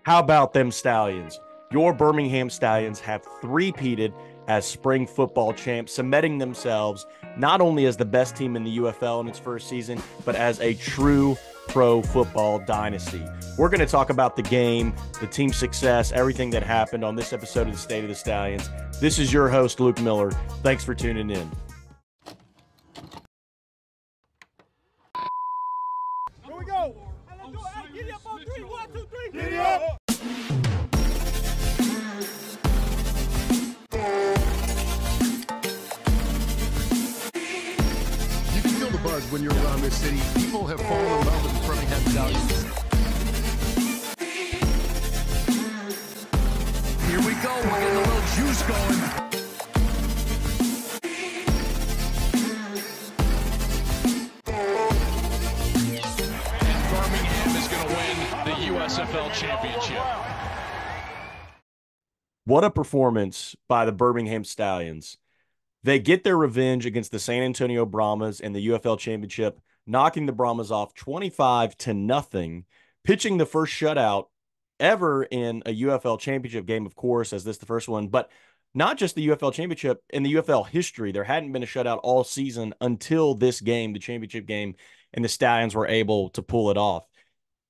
How about them Stallions? Your Birmingham Stallions have three-peated as spring football champs, cementing themselves not only as the best team in the UFL in its first season, but as a true pro football dynasty. We're going to talk about the game, the team's success, everything that happened on this episode of the State of the Stallions. This is your host, Luke Miller. Thanks for tuning in. Here we go. Hey, giddy up on three. 1, 2, 3. Giddy up. You can feel the buzz when you're around this city. People have fallen in love with the Birmingham Stallions. Here we go. We're getting a little juice going. Birmingham is going to win the USFL championship. What a performance by the Birmingham Stallions. They get their revenge against the San Antonio Brahmas in the UFL championship, knocking the Brahmas off 25-0, pitching the first shutout ever in a UFL championship game, of course, as this the first one, but not just the UFL championship, in the UFL history. There hadn't been a shutout all season until this game, the championship game, and the Stallions were able to pull it off.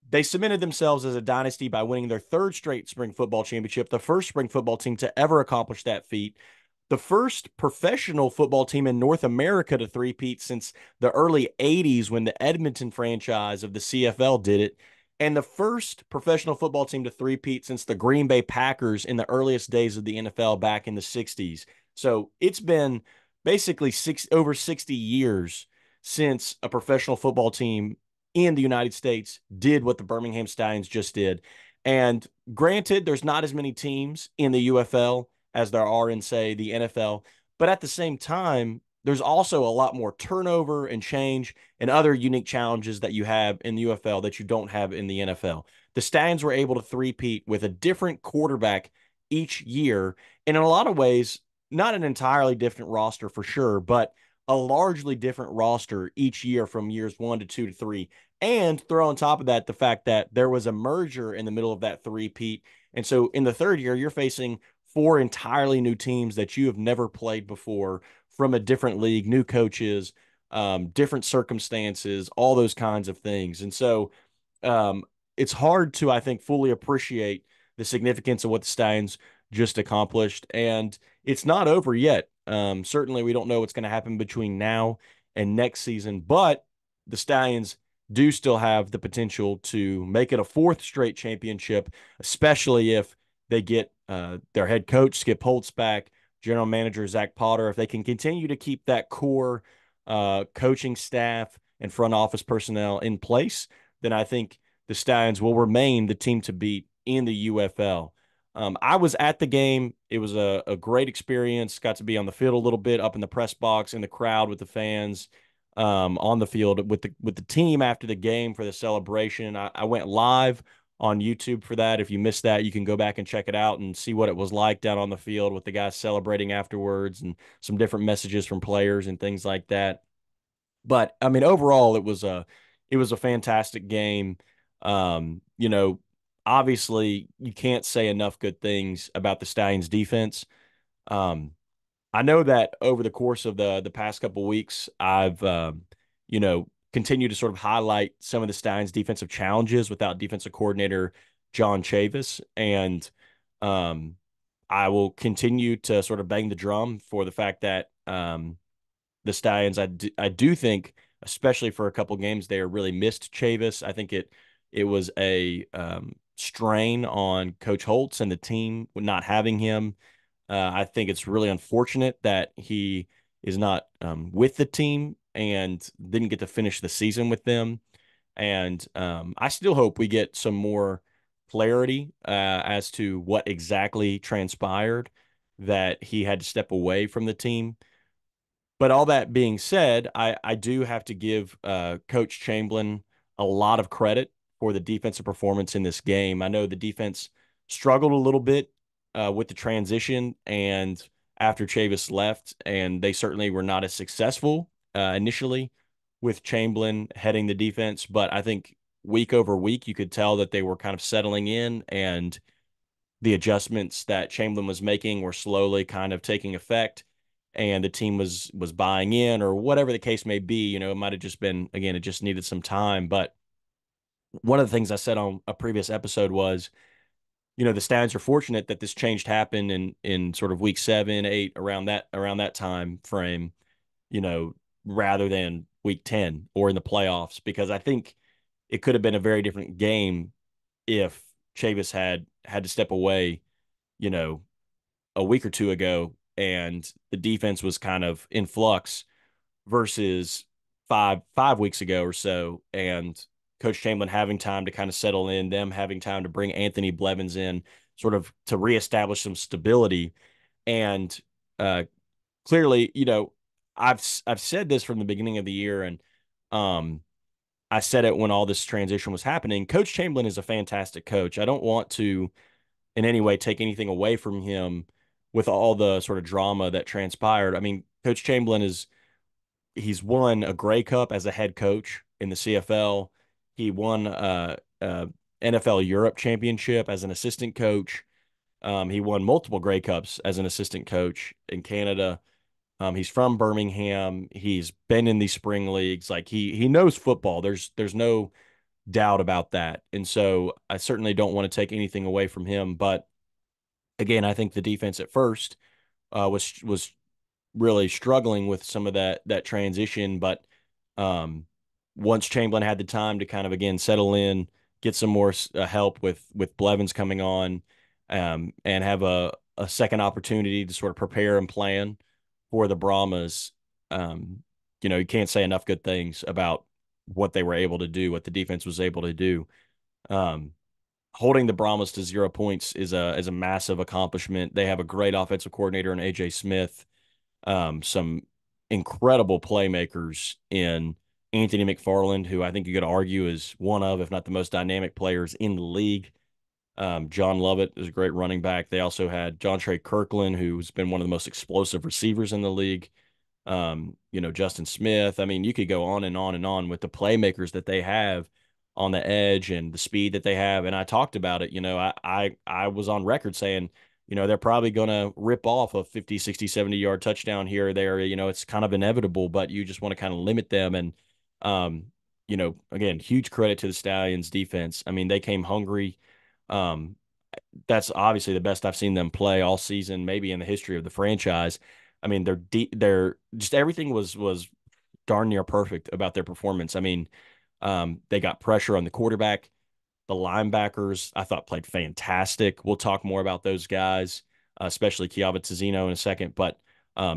They cemented themselves as a dynasty by winning their third straight spring football championship, the first spring football team to ever accomplish that feat, the first professional football team in North America to three-peat since the early 80s when the Edmonton franchise of the CFL did it, and the first professional football team to three-peat since the Green Bay Packers in the earliest days of the NFL back in the 60s. So it's been basically over 60 years since a professional football team in the United States did what the Birmingham Stallions just did. And granted, there's not as many teams in the UFL as there are in, say, the NFL. But at the same time, there's also a lot more turnover and change and other unique challenges that you have in the UFL that you don't have in the NFL. The Stallions were able to three-peat with a different quarterback each year. And in a lot of ways, not an entirely different roster for sure, but a largely different roster each year from years 1 to 2 to 3. And throw on top of that the fact that there was a merger in the middle of that three-peat. And so in the third year, you're facing four entirely new teams that you have never played before from a different league, new coaches, different circumstances, all those kinds of things. And so it's hard to, I think, fully appreciate the significance of what the Stallions just accomplished. And it's not over yet. Certainly, we don't know what's going to happen between now and next season, but the Stallions do still have the potential to make it a fourth straight championship, especially if they get their head coach, Skip Holtz, back, general manager, Zach Potter. If they can continue to keep that core coaching staff and front office personnel in place, then I think the Stallions will remain the team to beat in the UFL. I was at the game. It was a great experience. Got to be on the field a little bit, up in the press box, in the crowd with the fans, on the field with the team after the game for the celebration. I went live on YouTube for that. If you missed that, you can go back and check it out and see what it was like down on the field with the guys celebrating afterwards and some different messages from players and things like that. But I mean, overall, it was a fantastic game. You know, obviously, you can't say enough good things about the Stallions defense. Um, I know that over the course of the past couple of weeks, I've continued to sort of highlight some of the Stallions' defensive challenges without defensive coordinator John Chavis, and um, I will continue to sort of bang the drum for the fact that the Stallions, I do think, especially for a couple of games, they really missed Chavis. I think it was a strain on Coach Holtz and the team not having him. I think it's really unfortunate that he is not with the team and didn't get to finish the season with them. And I still hope we get some more clarity as to what exactly transpired that he had to step away from the team. But all that being said, I do have to give Coach Chamberlain a lot of credit for the defensive performance in this game. I know the defense struggled a little bit with the transition and after Chavis left, and they certainly were not as successful initially with Chamberlain heading the defense. But I think week over week, you could tell that they were kind of settling in, and the adjustments that Chamberlain was making were slowly kind of taking effect, and the team was buying in, or whatever the case may be. It might have just been, again, it just needed some time. But one of the things I said on a previous episode was, the Stallions are fortunate that this change happened in sort of week 7, 8, around that time frame, you know, rather than week 10 or in the playoffs, because I think it could have been a very different game if Chavis had to step away, you know, a week or two ago, and the defense was kind of in flux versus five weeks ago or so, and Coach Chamberlain having time to kind of settle in, them having time to bring Anthony Blevins in, sort of to reestablish some stability. And uh, clearly, I've said this from the beginning of the year, and um, I said it when all this transition was happening. Coach Chamberlain is a fantastic coach. I don't want to in any way take anything away from him with all the sort of drama that transpired. I mean, Coach Chamberlain he's won a Grey Cup as a head coach in the CFL. He won NFL Europe championship as an assistant coach. He won multiple Grey Cups as an assistant coach in Canada. He's from Birmingham. He's been in these spring leagues. Like he knows football. There's no doubt about that. And so I certainly don't want to take anything away from him. But again, I think the defense at first was really struggling with some of that transition. But um, once Chamberlain had the time to kind of again settle in, get some more help with Blevins coming on, and have a second opportunity to sort of prepare and plan for the Brahmas, you can't say enough good things about what they were able to do, what the defense was able to do. Um, Holding the Brahmas to 0 points is a massive accomplishment. They have a great offensive coordinator in AJ Smith, some incredible playmakers in Anthony McFarland, who I think you could argue is one of, if not the most dynamic players in the league. John Lovett is a great running back. They also had John Trey Kirkland, who's been one of the most explosive receivers in the league. Justin Smith. I mean, you could go on and on and on with the playmakers that they have on the edge and the speed that they have. And I talked about it. I was on record saying, they're probably going to rip off a 50, 60, 70-yard touchdown here or there. It's kind of inevitable, but you just want to kind of limit them. And, again, huge credit to the Stallions defense. I mean, they came hungry. Um, that's obviously the best I've seen them play all season, maybe in the history of the franchise. I mean, they're just everything was darn near perfect about their performance. I mean, they got pressure on the quarterback. The linebackers, I thought, played fantastic. We'll talk more about those guys, especially Kiava Tizino in a second. But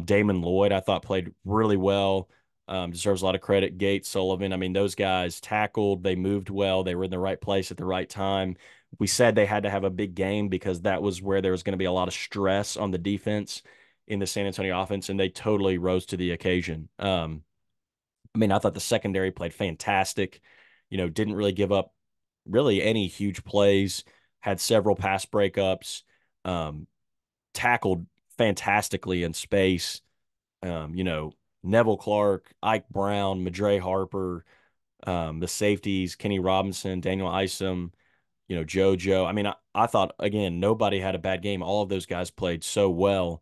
Damon Lloyd, I thought, played really well. Deserves a lot of credit. Gates, Sullivan. I mean, those guys tackled. They moved well. They were in the right place at the right time. We said they had to have a big game because that was where there was going to be a lot of stress on the defense in the San Antonio offense, and they totally rose to the occasion. I mean, I thought the secondary played fantastic. Didn't really give up really any huge plays, had several pass breakups, tackled fantastically in space. Neville Clark, Ike Brown, Madre Harper, the safeties, Kenny Robinson, Daniel Isom, JoJo. I mean, I thought, again, nobody had a bad game. All of those guys played so well.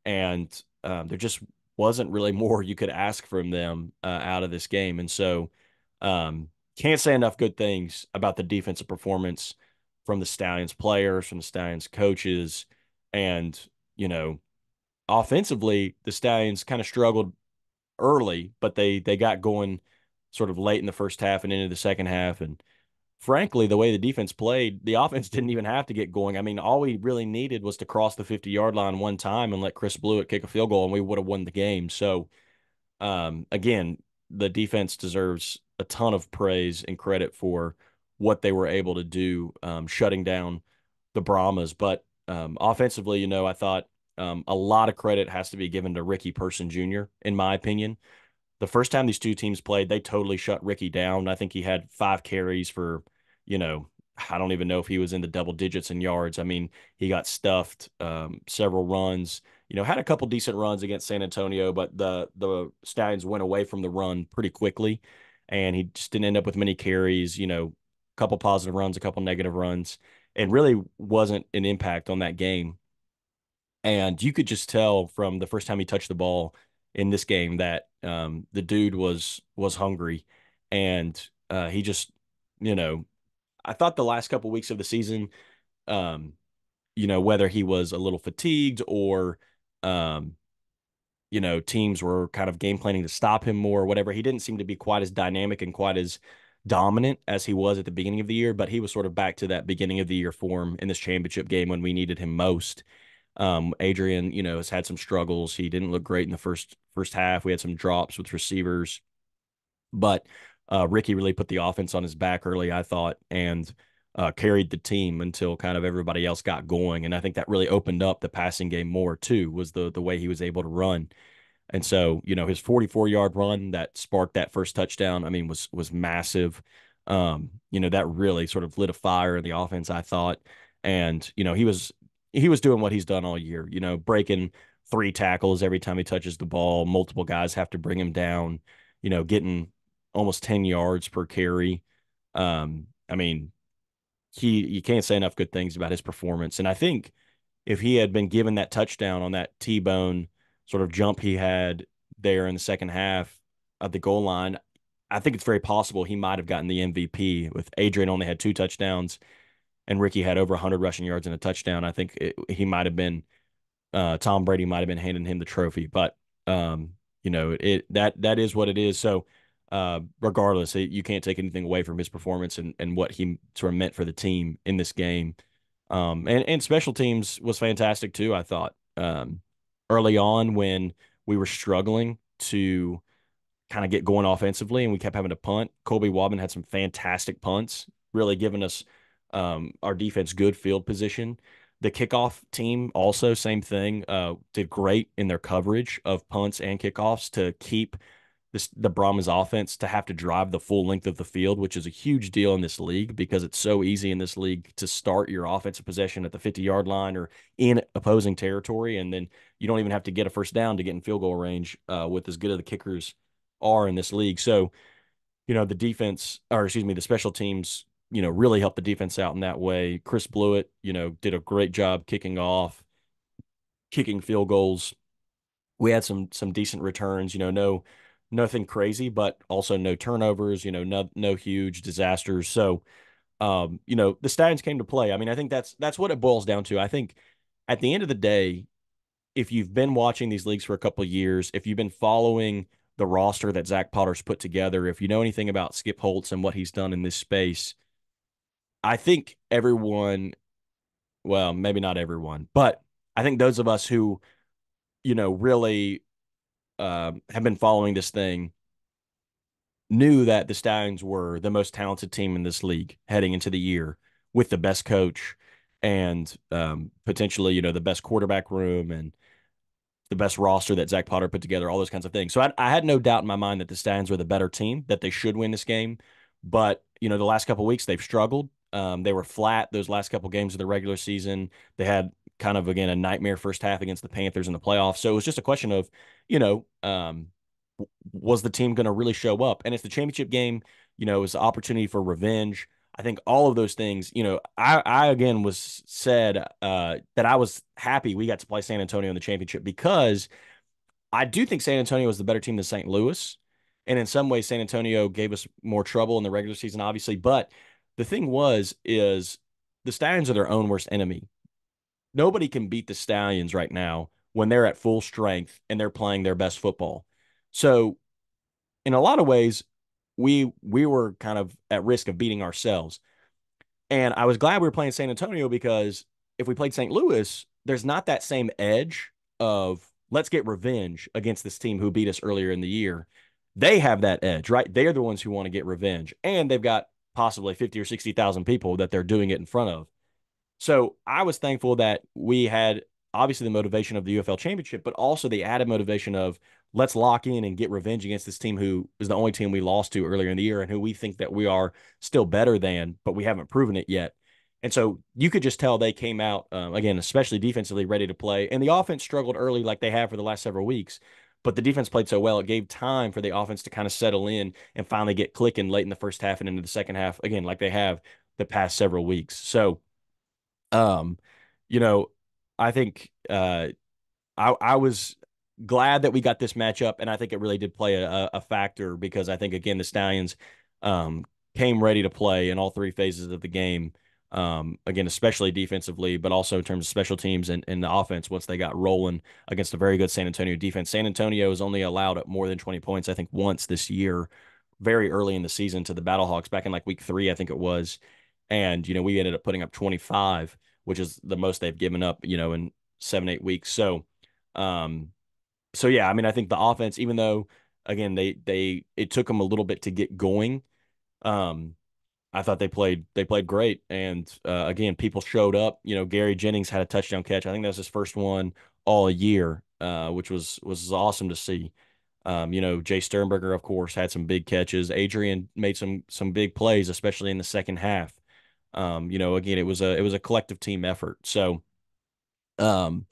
And there just wasn't really more you could ask from them out of this game. And so can't say enough good things about the defensive performance from the Stallions players, from the Stallions coaches. And, offensively, the Stallions kind of struggled early, but they got going sort of late in the first half and into the second half. And frankly, the way the defense played, the offense didn't even have to get going. I mean, all we really needed was to cross the 50-yard line one time and let Chris Blewett kick a field goal, and we would have won the game. So, again, the defense deserves a ton of praise and credit for what they were able to do, shutting down the Brahmas. But offensively, I thought a lot of credit has to be given to Ricky Person Jr., in my opinion. The first time these two teams played, they totally shut Ricky down. I think he had 5 carries for, I don't even know if he was in the double digits in yards. I mean, he got stuffed, several runs, had a couple decent runs against San Antonio, but the Stallions went away from the run pretty quickly, and he just didn't end up with many carries. couple positive runs, a couple negative runs, and really wasn't an impact on that game. And you could just tell from the first time he touched the ball in this game that the dude was hungry, and he just, you know, I thought the last couple weeks of the season, um, whether he was a little fatigued or, um, teams were kind of game planning to stop him more or whatever. He didn't seem to be quite as dynamic and quite as dominant as he was at the beginning of the year, but he was sort of back to that beginning of the year form in this championship game when we needed him most. Adrian, has had some struggles. He didn't look great in the first half. We had some drops with receivers, but Ricky really put the offense on his back early, I thought, and carried the team until kind of everybody else got going. And I think that really opened up the passing game more too, was the way he was able to run. And so, his 44-yard run that sparked that first touchdown, I mean, was massive. That really sort of lit a fire in the offense, I thought. And, he was doing what he's done all year, breaking 3 tackles every time he touches the ball. Multiple guys have to bring him down, getting almost 10 yards per carry. I mean, you can't say enough good things about his performance. And I think if he had been given that touchdown on that T-bone sort of jump he had there in the second half of the goal line, I think it's very possible he might have gotten the MVP. With Adrian only had 2 touchdowns and Ricky had over 100 rushing yards and a touchdown. I think he might have been Tom Brady might have been handing him the trophy, but that is what it is. So regardless, you can't take anything away from his performance and what he sort of meant for the team in this game. And special teams was fantastic too, I thought. Early on when we were struggling to kind of get going offensively and we kept having to punt, Colby Wadman had some fantastic punts, really giving us our defense good field position. The kickoff team also, same thing, did great in their coverage of punts and kickoffs to keep the Brahmas offense to have to drive the full length of the field, which is a huge deal in this league because it's so easy in this league to start your offensive possession at the 50-yard line or in opposing territory, and then you don't even have to get a first down to get in field goal range with as good as the kickers are in this league. So, the defense, or excuse me, the special teams, really helped the defense out in that way. Chris Blewett, did a great job kicking off, kicking field goals. We had some decent returns, nothing crazy, but also no turnovers, no huge disasters. So, the Stallions came to play. I mean, I think that's what it boils down to. I think at the end of the day, if you've been watching these leagues for a couple of years, if you've been following the roster that Zach Potter's put together, if you know anything about Skip Holtz and what he's done in this space, I think everyone, well, maybe not everyone, but I think those of us who, really have been following this thing knew that the Stallions were the most talented team in this league heading into the year with the best coach and potentially, the best quarterback room and the best roster that Zach Potter put together, all those kinds of things. So I had no doubt in my mind that the Stallions were the better team, that they should win this game. But, the last couple of weeks they've struggled. They were flat those last couple of games of the regular season. They had kind of, again, a nightmare first half against the Panthers in the playoffs. So it was just a question of, was the team going to really show up? And it's the championship game, it was the opportunity for revenge. I think all of those things, I again was said that I was happy we got to play San Antonio in the championship because I do think San Antonio was the better team than St. Louis. And in some ways, San Antonio gave us more trouble in the regular season, obviously. But the thing is the Stallions are their own worst enemy. Nobody can beat the Stallions right now when they're at full strength and they're playing their best football. So in a lot of ways, we were kind of at risk of beating ourselves. And I was glad we were playing San Antonio because if we played St. Louis, there's not that same edge of let's get revenge against this team who beat us earlier in the year. They have that edge, right? They're the ones who want to get revenge. And they've got possibly 50 or 60,000 people that they're doing it in front of. So I was thankful that we had obviously the motivation of the UFL championship, but also the added motivation of let's lock in and get revenge against this team who is the only team we lost to earlier in the year and who we think that we are still better than, but we haven't proven it yet. And so you could just tell they came out, again, especially defensively, ready to play. And the offense struggled early like they have for the last several weeks. but the defense played so well, it gave time for the offense to kind of settle in and finally get clicking late in the first half and into the second half, again, like they have the past several weeks. So, um, you know, I think I was glad that we got this matchup, and I think it really did play a factor because I think again the Stallions um, came ready to play in all three phases of the game. Again, especially defensively, but also in terms of special teams and the offense once they got rolling against a very good San Antonio defense. San Antonio has only allowed more than 20 points, I think, once this year, very early in the season to the Battlehawks back in like week 3, I think it was. And, we ended up putting up 25, which is the most they've given up, in 7, 8 weeks. Um, so yeah, I mean, I think the offense, even though again it took them a little bit to get going, um, I thought they played great, and again, people showed up. Gary Jennings had a touchdown catch. I think that was his first one all year, which was awesome to see. Jay Sternberger, of course, had some big catches. Adrian made some big plays, especially in the second half. Again, it was a collective team effort. Um,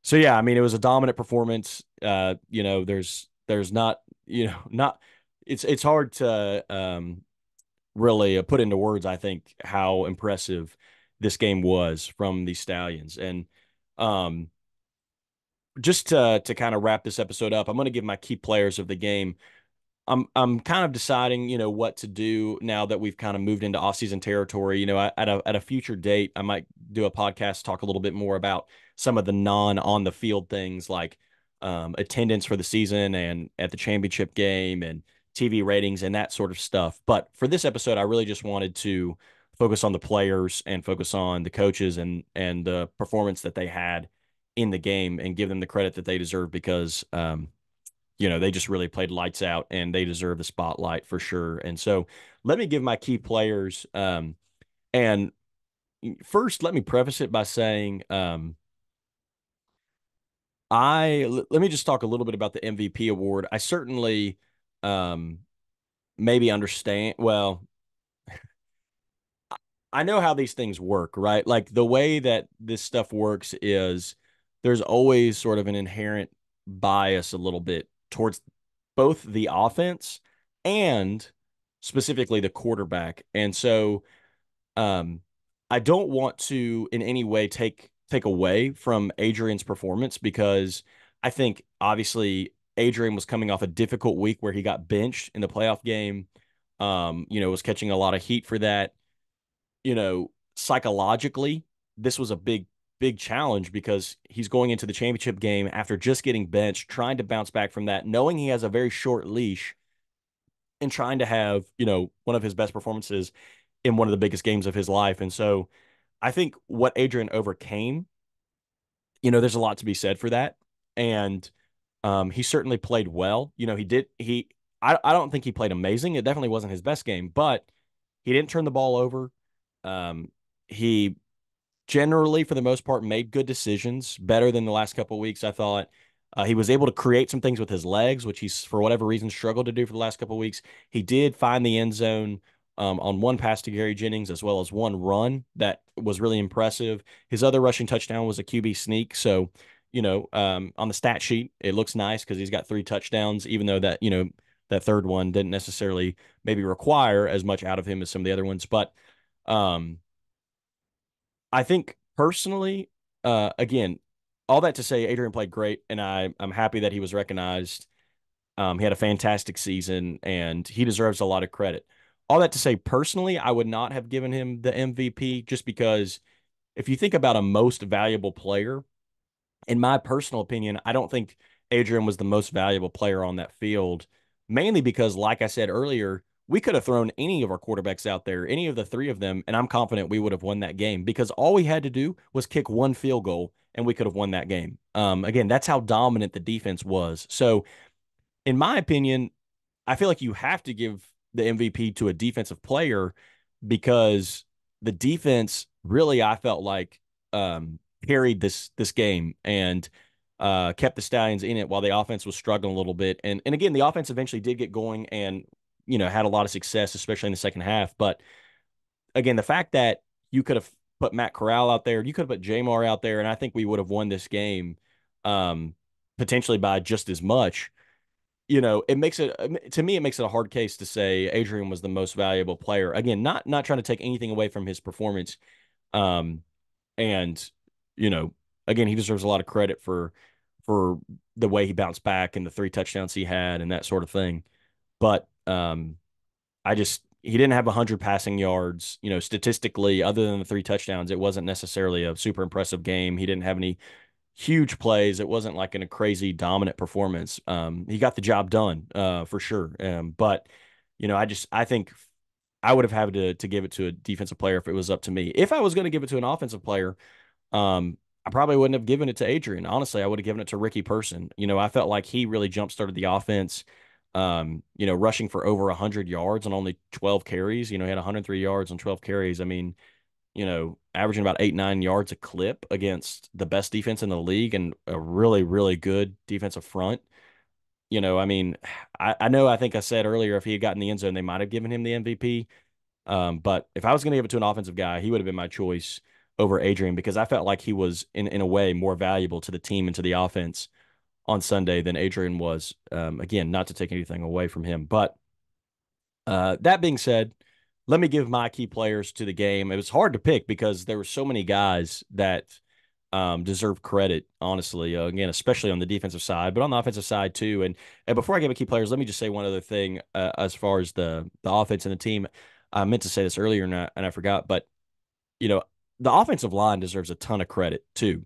so yeah, I mean, it was a dominant performance. There's not, not it's hard to really put into words, I think, how impressive this game was from the Stallions. And um, just to kind of wrap this episode up, I'm going to give my key players of the game. I'm kind of deciding, what to do now that we've kind of moved into off-season territory. At a future date, I might do a podcast, talk a little bit more about some of the non-on the field things like attendance for the season and at the championship game and TV ratings and that sort of stuff. But for this episode, I really just wanted to focus on the players and focus on the coaches and the performance that they had in the game and give them the credit that they deserve because they just really played lights out and they deserve the spotlight for sure. And so let me give my key players. And first, let me preface it by saying, let me just talk a little bit about the MVP award. I certainly um, maybe understand. Well, I know how these things work, right? Like the way that this stuff works is there's always sort of an inherent bias a little bit towards both the offense and specifically the quarterback. And so um I don't want to in any way take away from Adrian's performance because I think obviously Adrian was coming off a difficult week where he got benched in the playoff game. Was catching a lot of heat for that. Psychologically, this was a big challenge because he's going into the championship game after just getting benched, trying to bounce back from that, knowing he has a very short leash and trying to have, one of his best performances in one of the biggest games of his life. And so I think what Adrian overcame, there's a lot to be said for that. And he certainly played well. I don't think he played amazing. It definitely wasn't his best game, but he didn't turn the ball over. He generally, for the most part, made good decisions, better than the last couple of weeks. I thought he was able to create some things with his legs, which he's for whatever reason struggled to do for the last couple of weeks. He did find the end zone on one pass to Gary Jennings, as well as one run that was really impressive. His other rushing touchdown was a QB sneak, so on the stat sheet it looks nice because he's got 3 touchdowns, even though that third one didn't necessarily maybe require as much out of him as some of the other ones, but. Um, I think personally, again, all that to say, Adrian played great, and I'm happy that he was recognized. He had a fantastic season, and he deserves a lot of credit. All that to say, personally, I would not have given him the MVP just because if you think about a most valuable player, in my personal opinion, I don't think Adrian was the most valuable player on that field, mainly because, like I said earlier, we could have thrown any of our quarterbacks out there, any of the three of them, and I'm confident we would have won that game because all we had to do was kick one field goal and we could have won that game. Again, that's how dominant the defense was. So, in my opinion, I feel like you have to give the MVP to a defensive player because the defense really, I felt like, carried this game and kept the Stallions in it while the offense was struggling a little bit. And again, the offense eventually did get going and had a lot of success, especially in the second half. But again, the fact that you could have put Matt Corral out there, you could have put Jamar out there, and I think we would have won this game. Um, potentially by just as much, it makes it to me, it makes it a hard case to say Adrian was the most valuable player. Again, not trying to take anything away from his performance. Um, and you know, again, he deserves a lot of credit for the way he bounced back and the 3 touchdowns he had and that sort of thing. But I just he didn't have 100 passing yards. Statistically, other than the 3 touchdowns, it wasn't necessarily a super impressive game. He didn't have any huge plays. It wasn't like in a crazy dominant performance. He got the job done for sure. But I think I would have had to give it to a defensive player if it was up to me. If I was going to give it to an offensive player, I probably wouldn't have given it to Adrian. Honestly, I would have given it to Ricky Person. I felt like he really jump started the offense. Rushing for over 100 yards on only 12 carries. He had 103 yards on 12 carries. I mean, averaging about 8-9 yards a clip against the best defense in the league and a really, really good defensive front. I mean, I know I think I said earlier if he had gotten the end zone, they might have given him the MVP. But if I was going to give it to an offensive guy, he would have been my choice over Adrian because I felt like he was in a way more valuable to the team and to the offense on Sunday than Adrian was. Again, not to take anything away from him, but that being said, let me give my key players to the game. It was hard to pick because there were so many guys that deserve credit, honestly. Again, especially on the defensive side, but on the offensive side too. And before I give a key players, let me just say one other thing as far as the offense and the team. I meant to say this earlier and I forgot, but you know, the offensive line deserves a ton of credit too.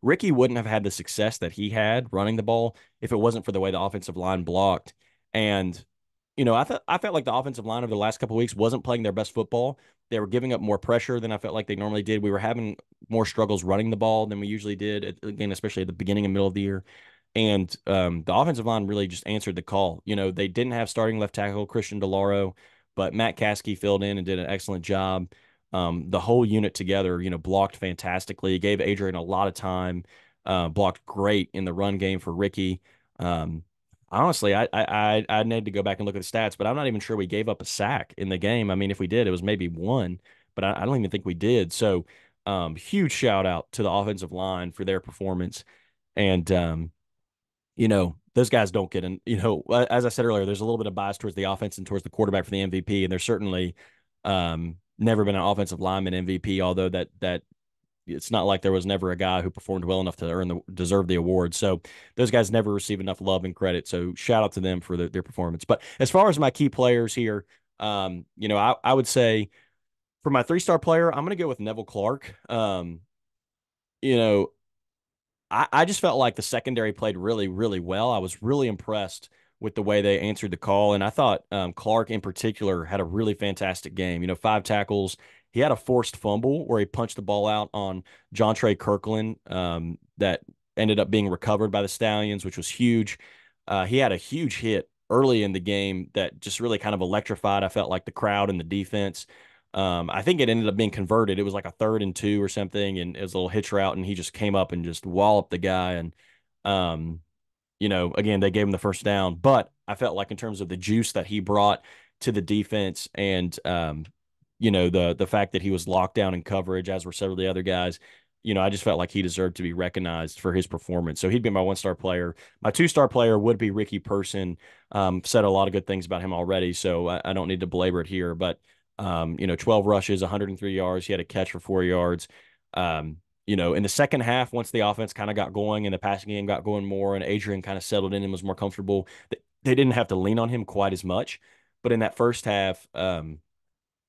Ricky wouldn't have had the success that he had running the ball if it wasn't for the way the offensive line blocked. And I felt like the offensive line over the last couple of weeks wasn't playing their best football. They were giving up more pressure than I felt like they normally did. We were having more struggles running the ball than we usually did, again, especially at the beginning and middle of the year. And the offensive line really just answered the call. They didn't have starting left tackle Christian DeLauro, but Matt Caskey filled in and did an excellent job. The whole unit together, blocked fantastically, gave Adrian a lot of time, blocked great in the run game for Ricky. Honestly, I need to go back and look at the stats, but I'm not even sure we gave up a sack in the game. I mean, if we did, it was maybe one, but I don't even think we did. So, huge shout out to the offensive line for their performance. And those guys don't get in. As I said earlier, there's a little bit of bias towards the offense and towards the quarterback for the MVP, and there's certainly never been an offensive lineman MVP, although that it's not like there was never a guy who performed well enough to deserve the award. So those guys never receive enough love and credit. So shout out to them for their performance. But as far as my key players here, I would say for my 3-star player, I'm going to go with Neville Clark. You know, I just felt like the secondary played really, really well. I was really impressed with the way they answered the call. And I thought Clark in particular had a really fantastic game. 5 tackles. He had a forced fumble where he punched the ball out on John Trey Kirkland that ended up being recovered by the Stallions, which was huge. He had a huge hit early in the game that just really kind of electrified, I felt like, the crowd and the defense. I think it ended up being converted. It was like a 3rd and 2 or something, and it was a little hitch route, and he just came up and just walloped the guy. And um, again, they gave him the first down. But I felt like in terms of the juice that he brought to the defense and the fact that he was locked down in coverage, as were several of the other guys, I just felt like he deserved to be recognized for his performance. So he'd be my 1-star player. My 2-star player would be Ricky Person. Said a lot of good things about him already, so I don't need to belabor it here. But 12 rushes, 103 yards. He had a catch for 4 yards. In the second half, once the offense kind of got going and the passing game got going more and Adrian kind of settled in and was more comfortable, they didn't have to lean on him quite as much. But in that first half,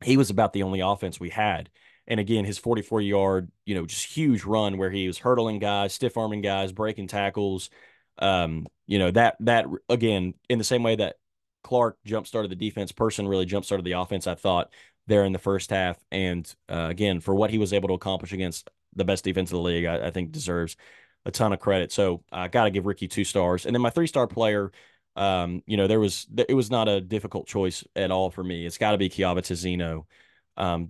he was about the only offense we had. And again, his 44-yard, just huge run where he was hurdling guys, stiff arming guys, breaking tackles. That again, in the same way that Clark jump started the defense, Person really jump started the offense, I thought, there in the first half. And again, for what he was able to accomplish against the best defense of the league, I think deserves a ton of credit. So I got to give Ricky 2 stars. And then my 3-star player, it was not a difficult choice at all for me. It's got to be Kiava Tizino.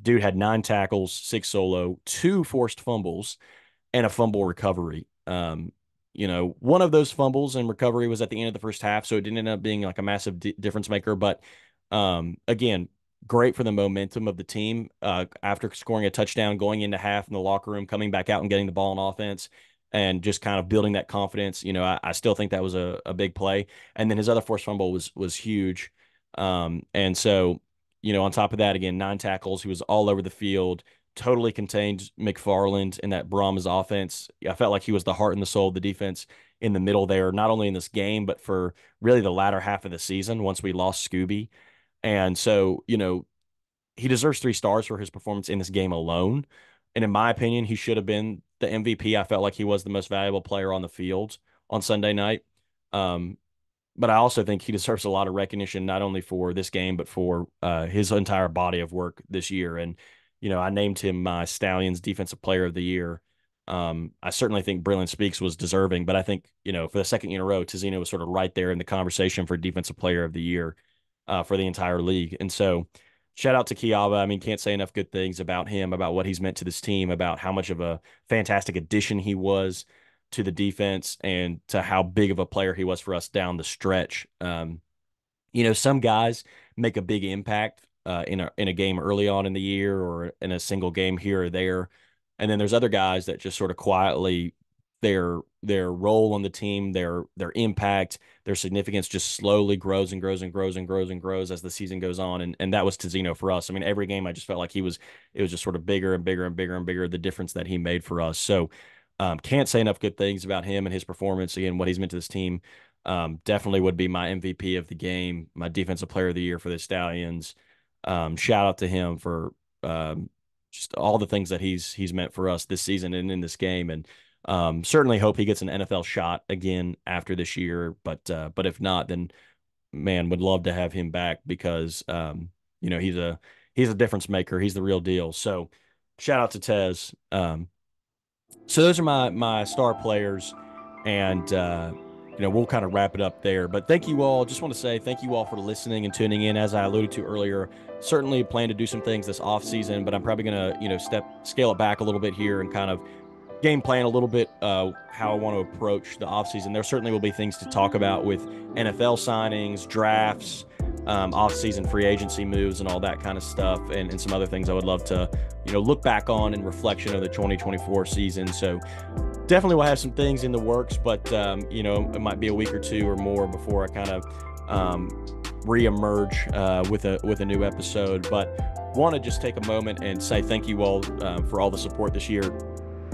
Dude had 9 tackles, 6 solo, 2 forced fumbles, and a fumble recovery. One of those fumbles and recovery was at the end of the first half, so it didn't end up being like a massive difference maker. But again, great for the momentum of the team after scoring a touchdown, going into half in the locker room, coming back out and getting the ball on offense. and just kind of building that confidence. I still think that was a big play. And then his other forced fumble was huge. And so, on top of that, again, 9 tackles. He was all over the field, totally contained McFarland in that Brahmas offense. I felt like he was the heart and the soul of the defense in the middle there, not only in this game, but for really the latter half of the season once we lost Scooby. And so, he deserves 3 stars for his performance in this game alone. And in my opinion, he should have been the MVP. I felt like he was the most valuable player on the field on Sunday night. Um, but I also think he deserves a lot of recognition, not only for this game, but for his entire body of work this year. And, I named him my Stallions Defensive Player of the Year. I certainly think Brilliant Speaks was deserving, but I think, for the second year in a row, Tizino was sort of right there in the conversation for Defensive Player of the Year for the entire league. And so, shout out to Kiava. I mean, can't say enough good things about him, about what he's meant to this team, about how much of a fantastic addition he was to the defense, and to how big of a player he was for us down the stretch. Some guys make a big impact in a game early on in the year, or in a single game here or there, and then there's other guys that just sort of quietly their role on the team, their impact, their significance just slowly grows and grows and grows and grows and grows as the season goes on. And that was Tizino for us. I mean, every game I just felt like it was just sort of bigger and bigger and bigger and bigger, the difference that he made for us. So can't say enough good things about him and his performance. Again, what he's meant to this team. Definitely would be my MVP of the game, my Defensive Player of the Year for the Stallions. Shout out to him for just all the things that he's meant for us this season and in this game. And certainly hope he gets an NFL shot again after this year. But if not, then man, would love to have him back, because he's a difference maker. He's the real deal. So shout out to Tez. So those are my star players, and we'll kind of wrap it up there. But thank you all. Just want to say thank you all for listening and tuning in. As I alluded to earlier, certainly plan to do some things this off season, but I'm probably going to scale it back a little bit here and kind of game plan a little bit how I want to approach the offseason. There certainly will be things to talk about with NFL signings, drafts, offseason free agency moves, and all that kind of stuff, and some other things I would love to look back on in reflection of the 2024 season. So definitely will have some things in the works, but it might be a week or two or more before I kind of reemerge with a new episode. But want to just take a moment and say thank you all for all the support this year.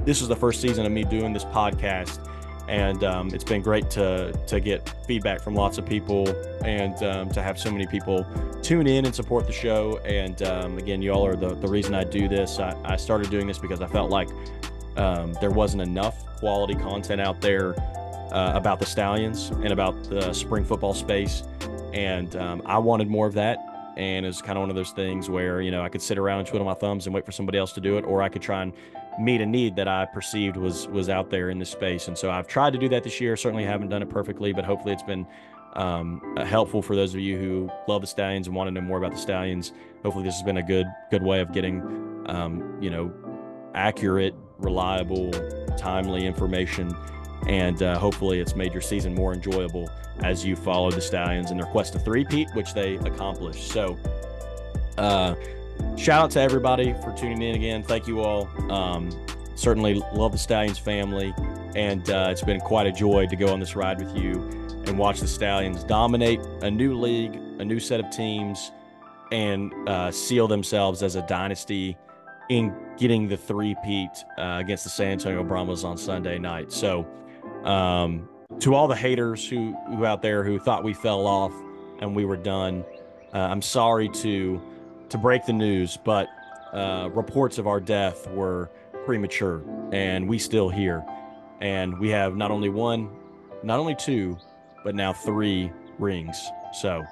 This was the first season of me doing this podcast, and it's been great to get feedback from lots of people, and to have so many people tune in and support the show. And again, you all are the reason I do this. I started doing this because I felt like there wasn't enough quality content out there about the Stallions and about the spring football space, and I wanted more of that. And it's kind of one of those things where I could sit around and twiddle my thumbs and wait for somebody else to do it, or I could try and meet a need that I perceived was out there in this space. And so I've tried to do that this year. Certainly haven't done it perfectly, but hopefully it's been helpful for those of you who love the Stallions and want to know more about the Stallions. Hopefully this has been a good way of getting accurate, reliable, timely information, and hopefully it's made your season more enjoyable as you follow the Stallions in their quest to three-peat, which they accomplished. So shout out to everybody for tuning in again. Thank you all. Certainly love the Stallions family, and it's been quite a joy to go on this ride with you and watch the Stallions dominate a new league, a new set of teams, and seal themselves as a dynasty in getting the three-peat against the San Antonio Brahmas on Sunday night. So to all the haters who out there who thought we fell off and we were done, I'm sorry to break the news, but reports of our death were premature, and we still here, and we have not only one, not only two, but now 3 rings. So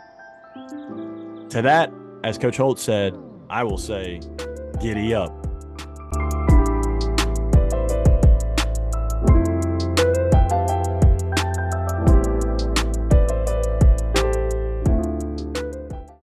to that, as Coach Holt said, I will say, giddy up.